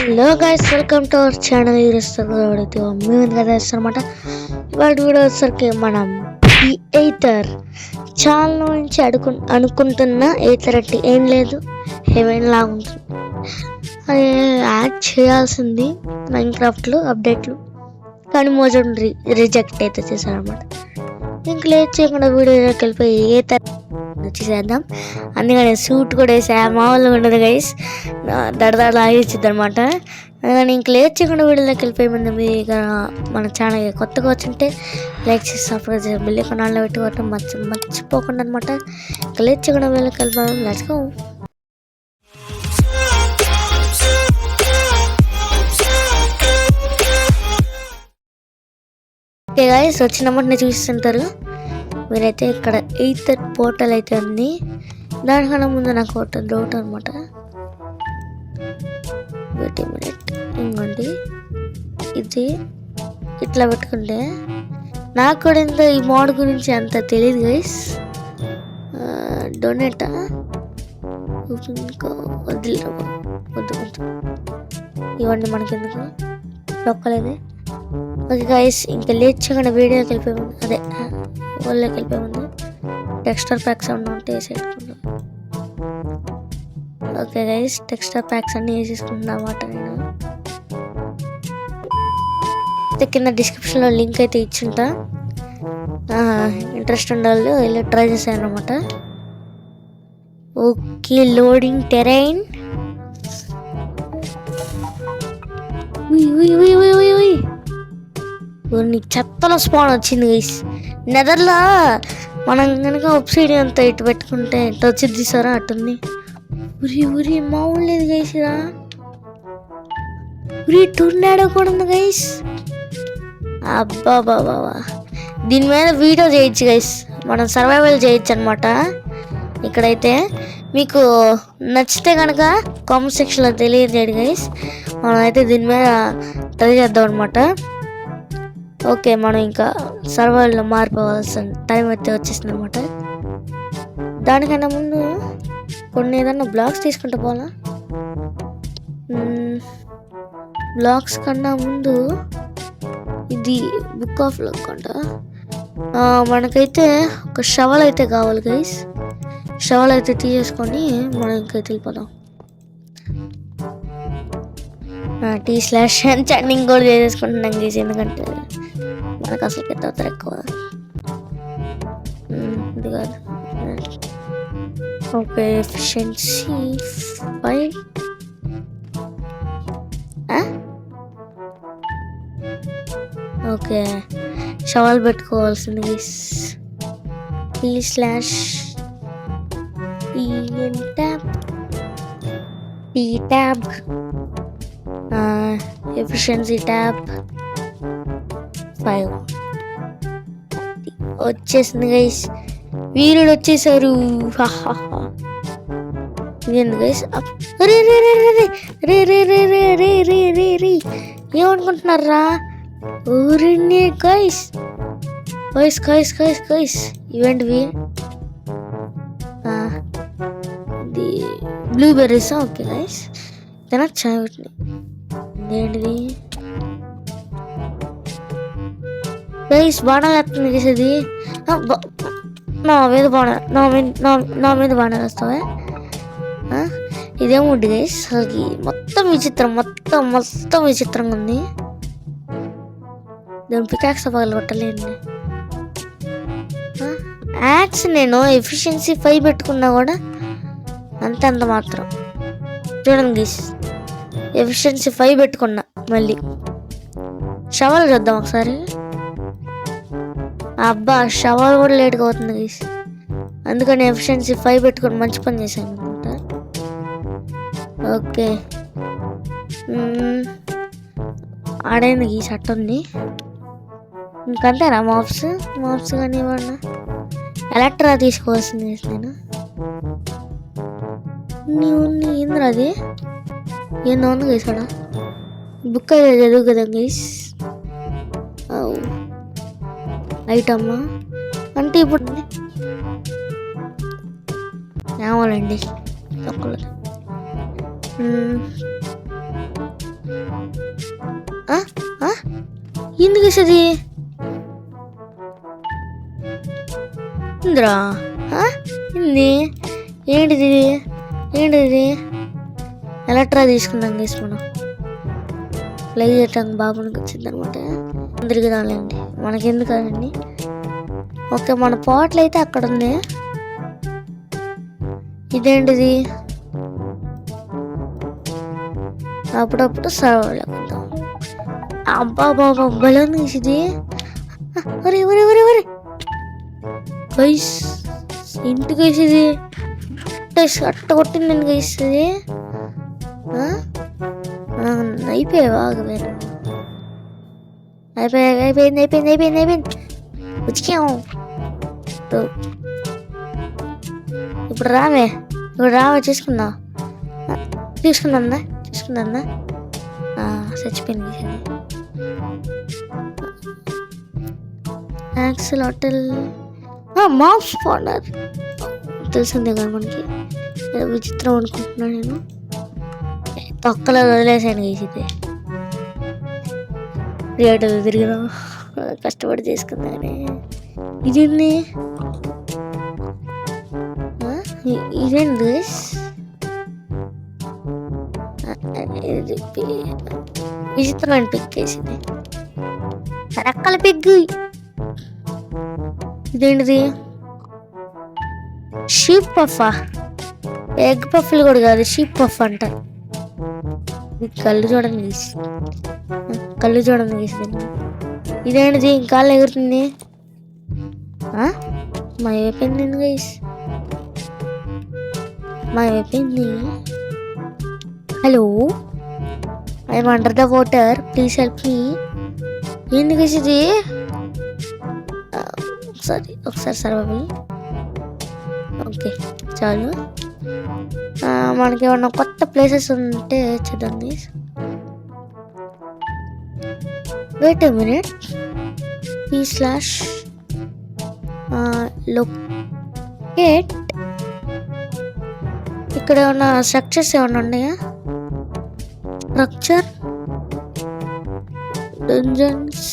Hello guys, welcome to our channel. ఈరోజు మేము కదా వేస్తారన్నమాట. వాటి వీడియో వచ్చేసరికి మనం ఈ ఎయిటర్ ఛానల్ నుంచి అనుకుంటున్న ఎయిటర్ అంటే ఏం లేదు, హెవెన్ లాగా ఉంటుంది. అది యాడ్ చేయాల్సింది మైన్క్రాఫ్ట్లో అప్డేట్లు, కానీ మోజం రిజెక్ట్ అయితే చేశారనమాట. ఇంక లేట్ చేయకుండా వీడియోలోకి వెళ్ళిపోయి ఎయిటర్ వచ్చేసేద్దాం. అందుకని సూట్ కూడా వేసా, మామూలుగా ఉండదు గైస్, దడదడ ఆగిచ్చిద్ది అనమాట. అందుకని ఇంక లేట్ చేయకుండా వీడియోలోకి వెళ్ళిపోయి ముందు మీరు మన ఛానల్ కొత్తగా వచ్చింటే లైక్ చేసి సబ్స్క్రైబ్ చేసి బిల్లి కొనాల్లో పెట్టుకోవటం మర్చిపోకుండా అనమాట. ఇంక లేట్ చేయకుండా వీడియోలోకి వెళ్ళిపోయాం. Let's go. ఓకే గైస్, వచ్చినప్పుడు చూస్తుంటారు మీరైతే. ఇక్కడ ఎయిత్ పోర్టల్ అయితే ఉంది. దానికన్నా ముందు నాకు ఒక డౌట్ అనమాట. ఇంకోండి, ఇది ఇట్లా పెట్టుకుంటే నాకు కూడా ఇంత ఈ మోడ్ గురించి అంత తెలియదు గైస్. డొనేటా వద్దు ఇవన్నీ మనకెందుకు నొక్కలేదే. ఓకే గైస్, ఇంకా లేట్ చేయకుండా వీడియోకి వెళ్ళిపోయి ముందు, అదే వాళ్ళకి వెళ్ళిపోయి ముందు టెక్స్చర్ ప్యాక్స్ అన్నీ ఉంటే వేసేసుకుంటాం. ఓకే గైస్, టెక్స్చర్ ప్యాక్స్ అన్నీ వేసేసుకుంటున్నా అన్నమాట. నేను కింద డిస్క్రిప్షన్లో లింక్ అయితే ఇచ్చింటా, ఇంట్రెస్ట్ ఉండాలి ఇలా ట్రై చేశాను అనమాట. Okay, loading terrain. చెత్తలో స్పాన్ వచ్చింది గైస్. నెదర్లా మనం కనుక వెబ్సైట్ అంతా ఇటు పెట్టుకుంటే ఇటు వచ్చింది తీసారా, అట్టుంది. ఉరి మామూలు లేదు గైస్. రా టూర్నాడో కూడా ఉంది గైస్. అబ్బా బాబా, దీని మీద వీడియో చేయొచ్చు గైస్, మనం సర్వైవల్ చేయొచ్చు అనమాట. ఇక్కడైతే మీకు నచ్చితే కనుక కామెంట్ సెక్షన్లో తెలియజేయండి గైస్. మనం అయితే దీని మీద ట్రై చేద్దాం అనమాట. ఓకే, మనం ఇంకా సర్వైవల్లో మారిపోవాల్సిన టైం అయితే వచ్చేసింది అనమాట. దానికన్నా ముందు కొన్ని ఏదన్నా బ్లాగ్స్ తీసుకుంటూ పోవాలా. బ్లాగ్స్ కన్నా ముందు ఇది బుక్ ఆఫ్ లక్ అంట. మనకైతే ఒక షవల్ అయితే కావాలి గైస్. షవల్ అయితే తీసేసుకొని మనం ఇంకైతే వెళ్ళిపోదాం. // చండింగ్ కూడా చేసేసుకుంటున్నాం గైస్, ఎందుకంటే మనకు అసలు పెద్ద ఎక్కువ ఇది కాదు. Okay, efficiency 5. ఓకే, షవల్ పెట్టుకోవాల్సింది గైస్. /P ఎఫిషియన్సీ ట్యాబ్ 5 వచ్చేసింది గైస్. వీరుడు వచ్చేసారు. ఇదేంది గైస్? రే ఏమనుకుంటున్నారా? ఊరిని గైస్ ఇవేంటివి? ఇది బ్లూబెర్రీస్. ఓకే గైస్, తినచ్చా వీటిని? ఏంటిది గైస్? బాణాలు వేస్తుంది గైస్. అది నా మీద బాణాలు వస్తావా? ఇదేముంది గైస్? అసలు మొత్తం విచిత్రంగా ఉంది. దాని పికాక్స్ పగలు కొట్టలేండి. యాక్స్ నేను ఎఫిషియన్సీ 5 పెట్టుకున్నా కూడా అంత మాత్రం. చూడండి గైస్, ఎఫిషియన్సీ 5 పెట్టుకున్నా. మళ్ళీ షవల్ చూద్దాం ఒకసారి. అబ్బా, షవల్ కూడా లేట్గా అవుతుంది గైస్. అందుకని ఎఫిషియన్సీ 5 పెట్టుకొని మంచి పని చేశాను అనమాట. ఓకే, ఆడైంది ఈ షర్ట్ ఉంది. ఇంకంతేనా? మాప్స్ కానీ ఇవ్వన్నా ఎలక్ట్రా తీసుకోవాల్సింది నేను. ఏంద్రా అది? ఏందో ఉంది గైస్ అక్కడ. బుక్ అయితే చదువు కదా గైస్. ఐటమ్ అంటే ఇప్పుడు కావాలండి తక్కువ. ఎందుకు వేసేది ఇంద్రా ఇంది ఏంటిది ఏంటిది ఎలక్ట్రా తీసుకుందాం గేసి మనం లైవ్ చేయటానికి బాబునికి వచ్చింది అనమాట. అందరికి రాలేండి మనకెందుకు కదండి. ఓకే మన పాటలు అయితే అక్కడ ఉంది. ఇదేంటిది అప్పుడప్పుడు సర్వర్ లేకుంటాం. అబ్బా బాబా బలం ఇది. ఒరే ఒరే ఒరే ఒరే గైస్ ఇంటికి వేసేది అట్ట కొట్టిందండి గైస్తుంది. అయిపోయావా అయిపోయింది ఉచికాం. ఇప్పుడు రావే చేసుకుందా చచ్చిపోయింది. యాక్సెల్ హోటల్ మాప్ స్పానర్ తెలిసిందే కదా మనకి. విచిత్రం అనుకుంటున్నా నేను. తొక్కలో వదిలేసాను గీసితే థియేటర్లు తిరిగినా కష్టపడి చేసుకుందానే. ఇదేంది ఇదేంటి విచిత్రమైన పిక్ వేసింది రక్కల పిగ్గు. ఇదేంటిది షీప్ పఫా ఎగ్ పఫ్లు కూడా కాదు షీప్ పఫ్ అంట. కళ్ళు చూడండి గీసింది. ఇదేంటిది కాళ్ళు ఎగురుతుంది. మాయమైపోయింది గైస్ మాయమైపోయింది. Hello I'm under the water please help me. ఏంది గైస్ ఇది ఒకసారి సర్వైవల్. ఓకే చాలు. మనకి ఏమన్నా కొత్త ప్లేసెస్ ఉంటే చూద్దాం. Wait a minute /. లొకేట్. ఇక్కడ ఏమన్నా స్ట్రక్చర్స్ ఏమన్నా ఉన్నాయా? స్ట్రక్చర్ డంజన్స్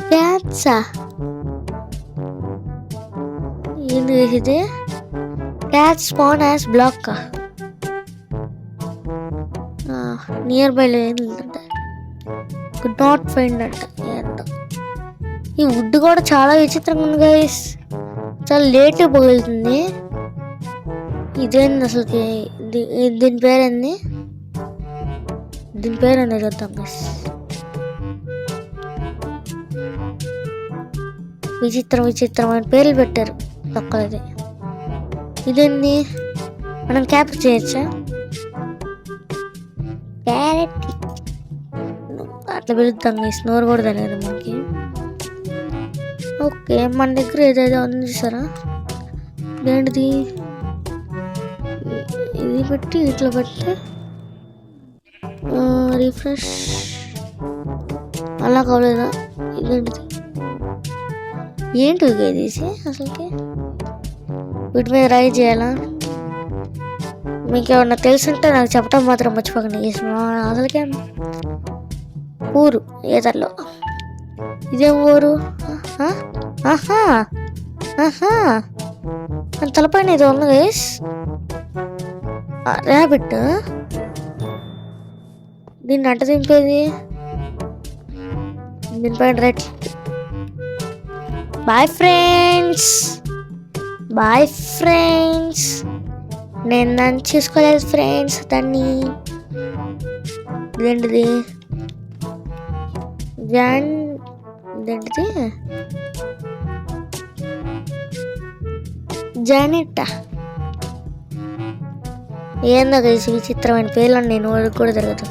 క్యాట్సా ఏంది ఇది? Cat spawn as block nearby లేదంట. కుడ్ నాట్ ఫైండ్ అంట. ఈ వుడ్ కూడా చాలా విచిత్రంగా ఉంది గైస్. చాలా లేట్ పగులుతుంది. ఇదేంది అసలుకి? దీని పేరేంది? చూద్దాం గైస్. విచిత్రమైన పేర్లు పెట్టారు తొక్కలది. ఇదేంది? మనం క్యాప్చర్ చేయొచ్చా? క్యారెట్ అట్లా పిలుద్దాం గైస్. నోరు కూడా తెలియదు మనకి. ఓకే మన దగ్గర ఏదైతే ఉంది చూసారా? ఏంటిది? ఇది పెట్టి ఇట్లా పెట్టి రిఫ్రెష్ అలా కావలేదా? ఇదేంటిది? ఏంటి తీసి అసలుకి వీటి మీద ట్రై చేయాలా? మీకు ఏమన్నా తెలుసుంటే నాకు చెప్పడం మాత్రం మర్చిపోకండి. అసలుకే ఊరు ఏదర్లో. ఇదేం ఊరు? తలపైన ఇది ఉంది గైస్. ర్యాబిట్. దీన్ని అట్ట దింపేది. దీనిపైన రైట్. Bye friends. నేను నన్ను చూసుకోలేదు ఫ్రెండ్స్. దాన్ని ఇదేంటిది? ఇదేంటిది? జానెట్. ఏందో కలిసి విచిత్రమైన పేర్లు నేను వాళ్ళకి కూడా తిరగదు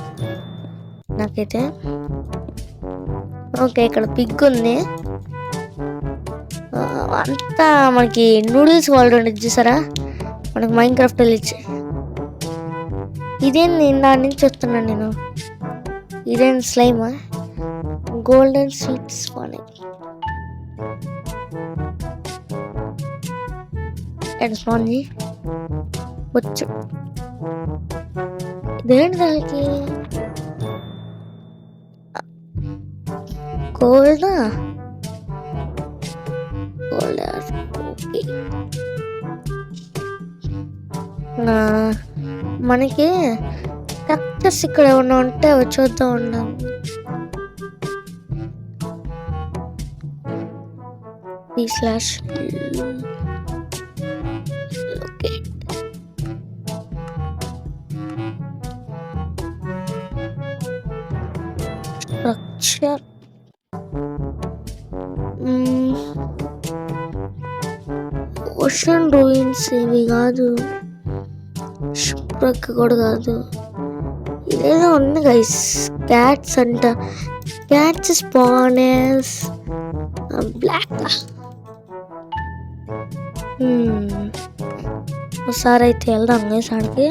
నాకైతే. ఓకే ఇక్కడ పిగ్ ఉంది. అంతా మనకి నూడిల్స్ వరల్డ్ ఉండేది చూసారా? మనకి మైన్క్రాఫ్ట్ వెళ్ళి. ఇదేంది దాని నుంచి వస్తున్నాను నేను. ఇదేం స్లైమా? గోల్డెన్ స్వీట్స్ స్పాంజీ వచ్చు. ఇదేంటి దానికి? Gold gold okay. మనకి స్ట్రక్చర్స్ ఇక్కడ ఏమన్నా ఉంటే అవి చూద్దాం ఉండాం. Slash locate structure ocean ruins ఇవి కాదు, షిప్‌వ్రెక్ కూడా కాదు, ఇదేదో ఉంది గైస్. క్యాట్స్ అంట, క్యాట్స్ స్పానర్స్ బ్లాక్. ఒకసారి అయితే వెళ్దాం గైస్ ఆడికి.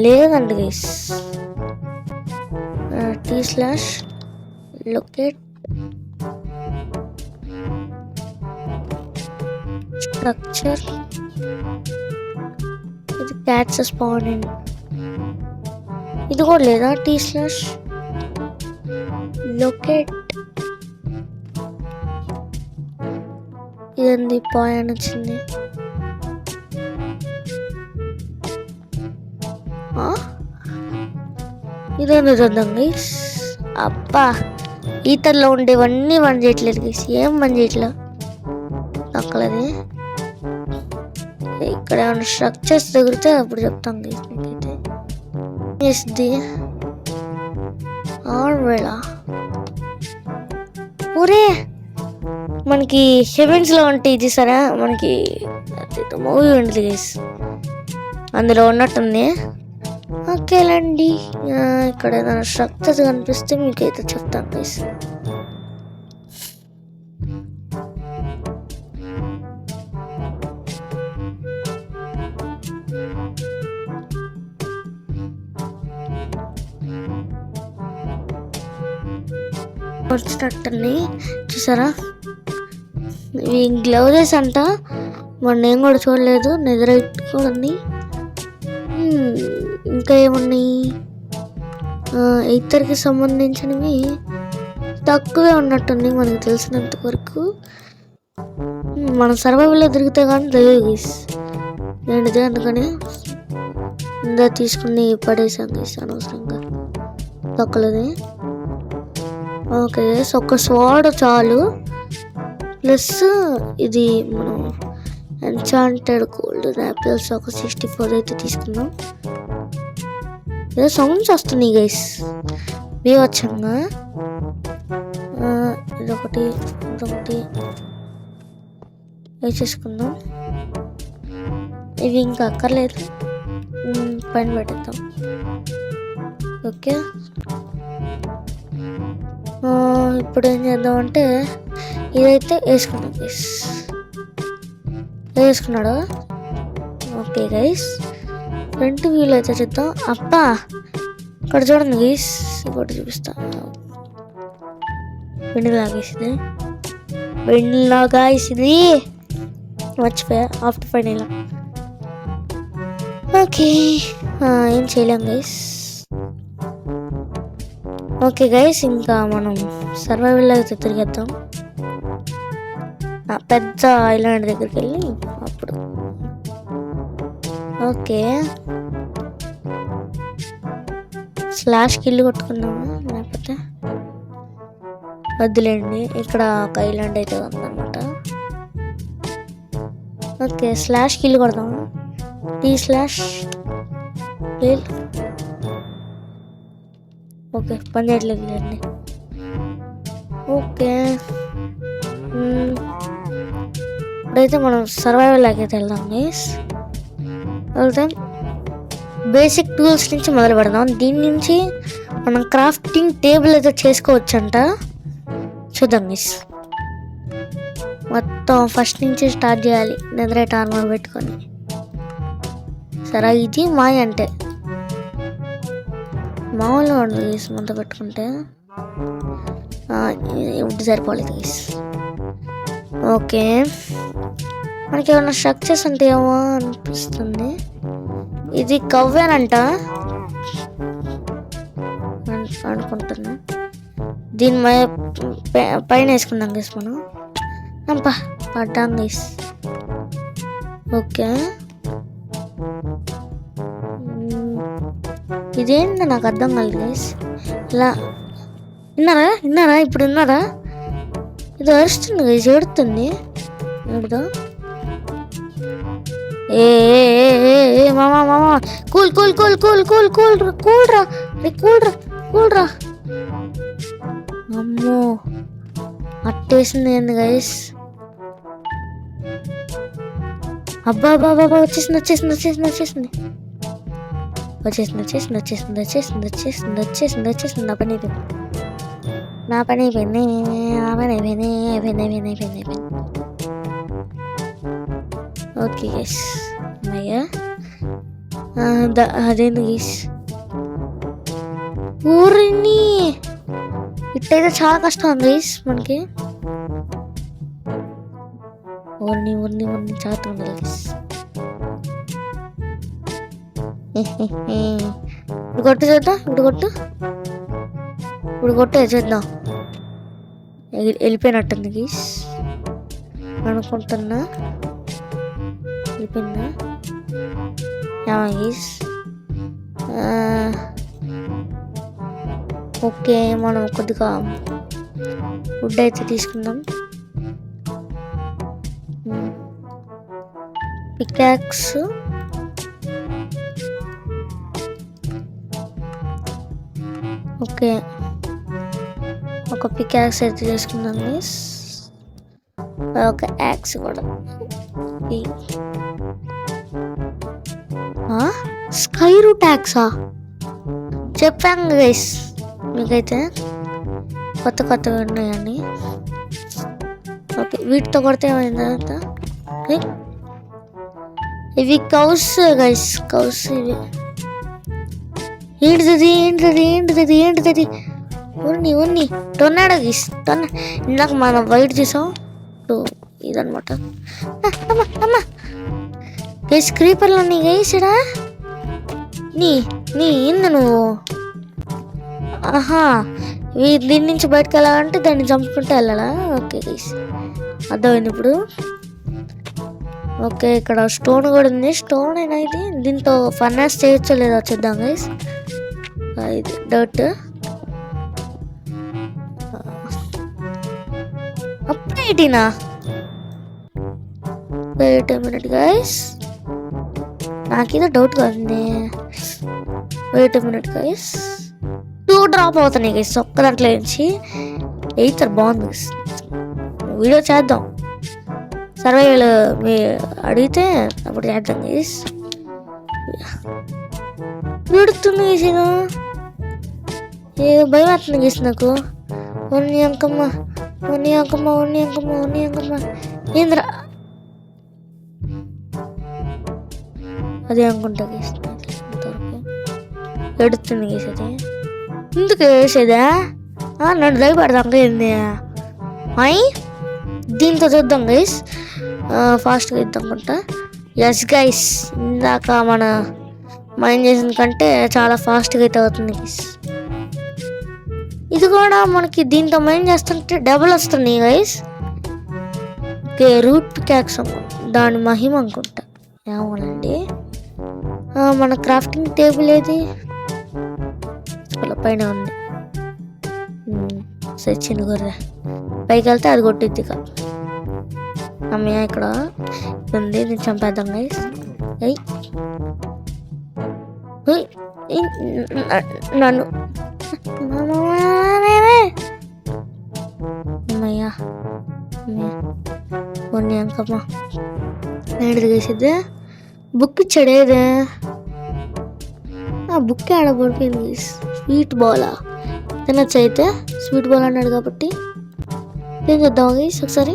లేదండి guys, T slash locate structure. ఇది క్యాట్స్ స్పాన్, ఇది కూడా లేదా? T slash locate. ఇదండి పాయింట్ వచ్చింది. ఇదేందో చూద్దాం గైస్. అబ్బా, ఈతల్లో ఉండేవన్నీ పని చేయట్లేదు గైస్, ఏం పని చేయట్లా అక్కలది. ఇక్కడ ఏమైనా స్ట్రక్చర్స్ తగిలితే అప్పుడు చెప్తాం గైస్ మీకైతే. ఇది ఆర్వేళ ఊరే మనకి హెవెన్స్ లో ఉంటే ఇది సరే, మనకి మూవీ ఉంటుంది గైస్, అందులో ఉన్నట్టుంది. ఓకేలండి, ఇక్కడ ఏదైనా స్ట్రక్చర్స్ కనిపిస్తే మీకైతే చెప్తాను గైస్. వచ్చినట్టండి చూసారా, ఇవి గ్లౌజెస్ అంట. మరి నేను కూడా చూడలేదు. నెదరైట్ కూడా ఉంది. ఇంకా ఏమున్నాయి? ఇతరికి సంబంధించినవి తక్కువే ఉన్నట్టుంది మనకు తెలిసినంత వరకు. మన సర్వైవల్లో దొరికితే కానీ తెలియదు గైస్ ఏంటిది, అందుకని ఇందా తీసుకుని పడేసాం గైస్ అనవసరంగా తొక్కలేది. ఓకే గైస్, ఒక స్వాడ్ చాలు. ప్లస్ ఇది మనం ఎన్చాంటెడ్ గోల్డెన్ యాపిల్స్ ఒక 64 అయితే తీసుకుందాం. ఏదో సౌండ్స్ వస్తున్నాయి గైస్, మీ వచ్చంగా. ఇదొకటి ఇదొకటి వేసేసుకుందాం. ఇవి ఇంకా అక్కర్లేదు, పైన పెట్టేద్దాం. ఓకే, ఇప్పుడు ఏం చేద్దాం అంటే ఇదైతే వేసుకున్నాం గైస్. వేసుకున్నాడు. ఓకే గైస్, ఫ్రంట్ వ్యూలో అయితే చూద్దాం. అబ్బా, ఇక్కడ చూడండి గైస్, ఇంకోటి చూపిస్తా. వెన్నెలా గైసింది, వెన్నెలా గైసింది, మర్చిపోయా ఆఫ్టర్ ఫైనల్. ఓకే, ఏం చేయలేం గైస్. ఓకే గైస్, ఇంకా మనం సర్వైవల్ అయితే తిరిగేద్దాం. పెద్ద ఐలాండ్ దగ్గరికి వెళ్ళి అప్పుడు. ఓకే, స్లాష్ కిల్లు కొట్టుకుందాము, లేకపోతే వద్దులేండి. ఇక్కడ ఒక ఐలాండ్ అయితే ఉందన్నమాట. ఓకే, స్లాష్ కిల్లు కొడదాము. T slash kill. ఓకే, పని చేయట్లేదు లేండి. ఓకే, ఇప్పుడైతే మనం సర్వైవల్ అయితే వెళ్దాం గైస్. వెళ్తాం, బేసిక్ టూల్స్ నుంచి మొదలు పెడదాం. దీని నుంచి మనం క్రాఫ్టింగ్ టేబుల్ అయితే చేసుకోవచ్చంట, చూద్దాం గైస్. మొత్తం ఫస్ట్ నుంచి స్టార్ట్ చేయాలి, నెదరైట్ ఆర్మర్ పెట్టుకొని. సరే, ఇది మాయ అంటే మామూలుగా ఉండదు గైస్, మొత్తం పెట్టుకుంటే ఇది సరిపోలేదు గైస్. ఓకే, మనకి ఏమన్నా స్ట్రక్చర్స్ ఉంటాయేమో అనిపిస్తుంది. ఇది కవ్వేనంట అనుకుంటున్నా. దీని పైన వేసుకుందాం గైస్ మనం. అంపా పడ్డాం గైస్. ఓకే ఇదేంటి నాకు అర్థం కాలేదు గైస్. ఇలా విన్నారా ఇప్పుడు విన్నారా? ఇది అరుస్తుంది గైస్, ఏడుతుంది. ఏడుదా ఏ మామా cool cool cool cool cool cool cool రా కూల్ రా. అమ్మో అట్టేసింది ఏంది గైస్. అబ్బా వచ్చేసింది నా పని అయిపోయింది. ఓకే గైస్ అమ్మయ్యా. అదేంది గైస్ ఊరిని ఇట్టయితే చాలా కష్టం గైస్ మనకి. ఊరిని చాలా ఉండాలి గైస్. ఇప్పుడు కొట్టు చేద్దాం. ఇప్పుడు కొట్టే చేద్దాం. వెళ్ళిపోయినట్టుంది గైస్ అనుకుంటున్నా. వెళ్ళిపోయిందా గైస్? ఓకే మనం కొద్దిగా వుడ్ అయితే తీసుకుందాం. పికాక్స్ ఓకే ఒక పికాక్స్ అయితే తీసుకుందాం గైస్. ఒక యాక్స్ కూడా. స్కై రూట్ యాక్సా? చెప్పాను గైస్ మీకైతే కొత్తగా ఉన్నాయండి. ఓకే వీటితో కొడితే ఏమైంది తర్వాత? ఇవి కౌస్ గైస్, కౌస్ ఇవి. ఏంటిది ఉన్ని టొర్నాడో గైస్. ఇందాక మనం వైట్ చేసాం, ఇప్పుడు ఇదనమాట. గైస్ క్రీపర్లు ఉన్నాయి గైస్ ఇడా. నీ ఇందు నువ్వు దీని నుంచి బయటకు వెళ్ళాలంటే దాన్ని చంపుకుంటే వెళ్ళాలా? ఓకే గైస్ అర్థమైంది ఇప్పుడు. ఓకే ఇక్కడ స్టోన్ కూడా ఉంది. స్టోన్ అయినా ఇది దీంతో ఫర్నాస్ చేయొచ్చో లేదో చూద్దాం గైస్. ఇది డర్ట్ అప్పుడేటినా. వెయిట్ ఎ మినిట్ గైస్, నాకేదో డౌట్ కాదండి. Wait a minute guys, 2 drop అవుతున్నాయి గైస్ ఒక్క దాంట్లో నుంచి. 8 బాగుంది గైస్. వీడియో చేద్దాం, సర్వైవల్ అడిగితే అప్పుడు చేద్దాం గైస్. విడుతుంది గైస్, ఏదో భయం అవుతుంది గైస్ నాకు. ఉన్ని అంకమ్మ ఏంద్రా అదే అనుకుంటా గైస్. ఎడుతుంది గైస్. అది ఎందుకు వేసేదా? నన్ను భయపడదాం ఏంది? దీంతో చూద్దాం గైస్, ఫాస్ట్గా ఇద్దాం అనుకుంటా. ఎస్ గైస్ ఇందాక మన మైండ్ చేసిన కంటే చాలా ఫాస్ట్గా అయితే అవుతుంది గైస్. ఇది కూడా మనకి దీంతో మైండ్ చేస్తుంటే డబుల్ వస్తుంది గైస్. ఓకే రూట్ పికాక్స్ దాని మహిమ అనుకుంటా. ఏమోనండి. మన క్రాఫ్టింగ్ టేబుల్ ఏది? పైన ఉంది. సచ్చిన్ గొర్రె పైకి వెళ్తే అది కొట్టిద్ది. అమ్మయ్య ఇక్కడ ఉంది, నేను చంపేద్దాం గైస్. నన్ను అమ్మయ్యా కొన్ని అంకమ్మ ఏంటిది గేసిద్ది? బుక్ ఇచ్చాడు. ఏదే ఆ బుక్ ఆడబడిపోయింది. స్వీట్ బాలా తినొచ్చు అయితే. స్వీట్ బాల్ అన్నాడు కాబట్టి ఏం చేద్దాం గైస్ ఒకసారి.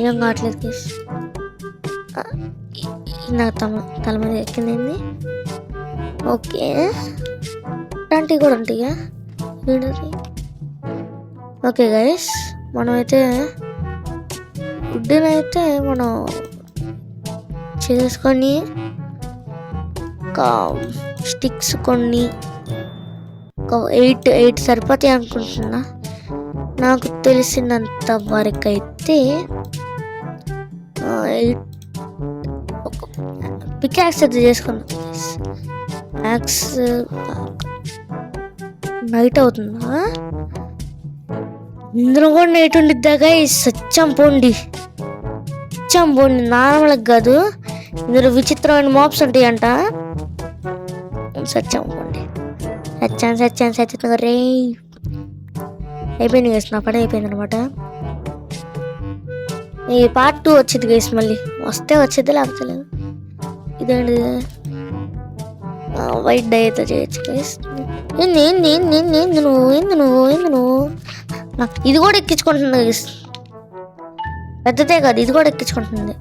ఏం కావట్లేదు గైస్. నా తల మీద ఎక్కింది. ఓకే ఇలాంటివి కూడా ఉంటాయా? ఓకే గైస్ మనమైతే వుడ్డునైతే మనం చేసుకొని స్టిక్స్ కొన్ని ఒక 8 సరిపోతాయి అనుకుంటున్నా. నాకు తెలిసినంత వరకు అయితే 8 పికాక్స్ అయితే చేసుకున్నాం. యాక్స్ నైట్ అవుతుందా? ఇందులో కూడా నైట్ ఉండిద్దాగా సత్యం పోండి నార్మల్గా కాదు, ఇందులో విచిత్రమైన మాప్స్ ఉంటాయంట. సత్యం పోండి సత్యం రే. అయిపోయింది గైస్, నా పని అయిపోయింది అనమాట. ఈ పార్ట్ 2 వచ్చింది గైస్, మళ్ళీ వస్తే వచ్చేది లేకపోతే లేదు. ఇదేంటి వైట్ డై అయితే చేయొచ్చు గైస్. ఏంది నువ్వు నాకు ఇది కూడా ఎక్కించుకుంటుంది గైస్, పెద్దదే కాదు ఇది కూడా ఎక్కించుకుంటుంది.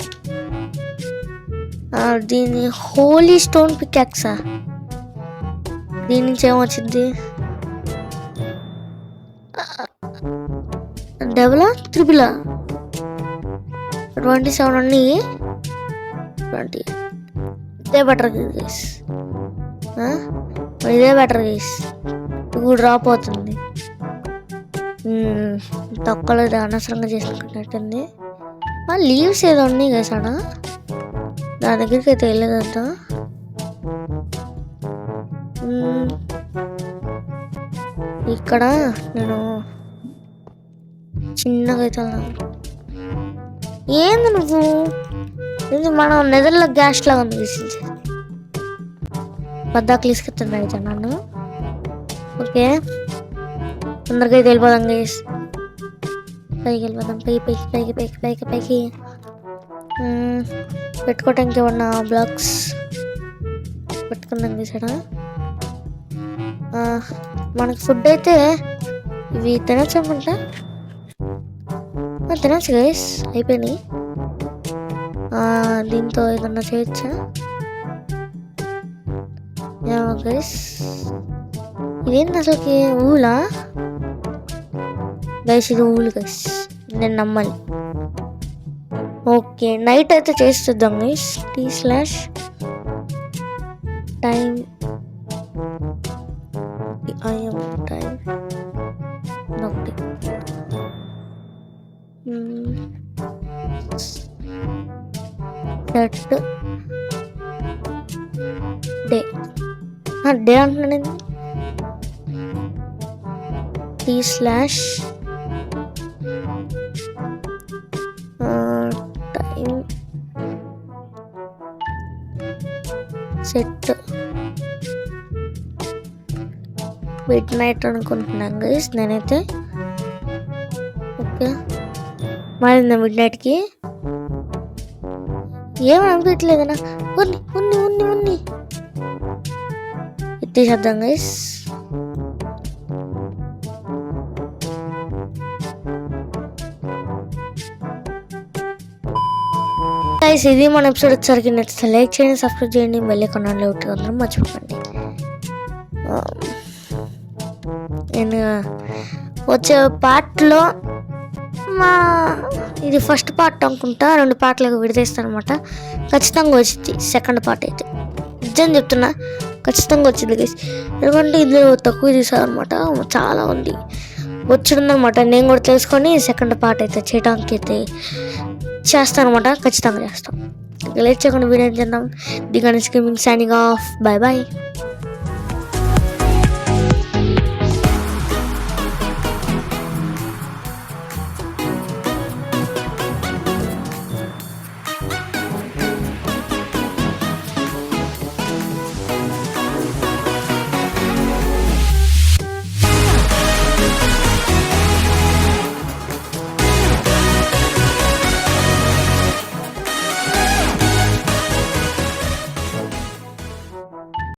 దీని హోలీ స్టోన్ పికాక్సా, దీని నుంచి ఏమొచ్చింది? డబులా త్రిబులా 27 అన్ని 20. ఇదే బెటర్ గైస్, ఇదే బెటర్ గైస్. ఇప్పుడు డ్రాప్ అవుతుంది, తొక్కలో అనవసరంగా చేసుకుంటున్నట్టుంది. లీవ్స్ ఏదో ఉన్నాయి గైస్ అక్కడ, దాని దగ్గరికి అయితే వెళ్ళేదంట. ఇక్కడ నేను చిన్నగా అయితే ఏంది నువ్వు, ఇది మనం నెదర్లో గ్యాస్ లాగా ఉంది తీసింది. పద్దాకు తీసుకెళ్తున్నా అయితే నన్ను. ఓకే తొందరగా అయితే వెళ్ళిపోదాం గైస్, పైకి వెళ్ళిపోదాం. పైకి పెట్టుకోవటానికి ఏమన్నా బ్లాక్స్ పెట్టుకుందాం గైస్. మనకి ఫుడ్ అయితే ఇవి తినచ్చమంట, తినచ్చు గైస్. అయిపోయినాయి. దీంతో ఏదన్నా చేయొచ్చా గైస్? ఇదేంటి అసలుకి? ఊలా గైస్, ఇది ఊలు గైస్, నేను నమ్మాలి. ఓకే నైట్ అయితే చేస్తుందాం గైస్. T/time ఒకటి సెట్ డే అంటున్నాను. T/time సెట్ మిడ్ నైట్ అనుకుంటున్నాను గైస్ నేనైతే. ఓకే మారిందా మిడ్ నైట్కి? ఏమని అనిపించలేదన్నా. ఉన్ని ఎత్తేసేద్దాం గైస్. గైస్ ఇది మన ఎపిసోడ్ వచ్చేసరికి నచ్చితే లైక్ చేయండి, సబ్స్క్రైబ్ చేయండి, బెల్ ఐకాన్ ఆన్లో పెట్టుకుందాం మర్చిపోకండి. నేను వచ్చే పార్ట్లో ఇది ఫస్ట్ పార్ట్ అనుకుంటా, 2 పార్ట్లకు విడదీస్తాను అనమాట. ఖచ్చితంగా వచ్చింది సెకండ్ పార్ట్ అయితే, నిజం చెప్తున్నా ఖచ్చితంగా వచ్చింది గైస్. ఎందుకంటే ఇందులో తక్కువ తీసారనమాట, చాలా ఉంది వచ్చిందనమాట. నేను కూడా తెలుసుకొని సెకండ్ పార్ట్ అయితే చేయడానికి అయితే చేస్తాను అనమాట, ఖచ్చితంగా చేస్తాం. లేట్ చేయకుండా వీడియో చేద్దాం. The Ganesh gaming signing off, bye.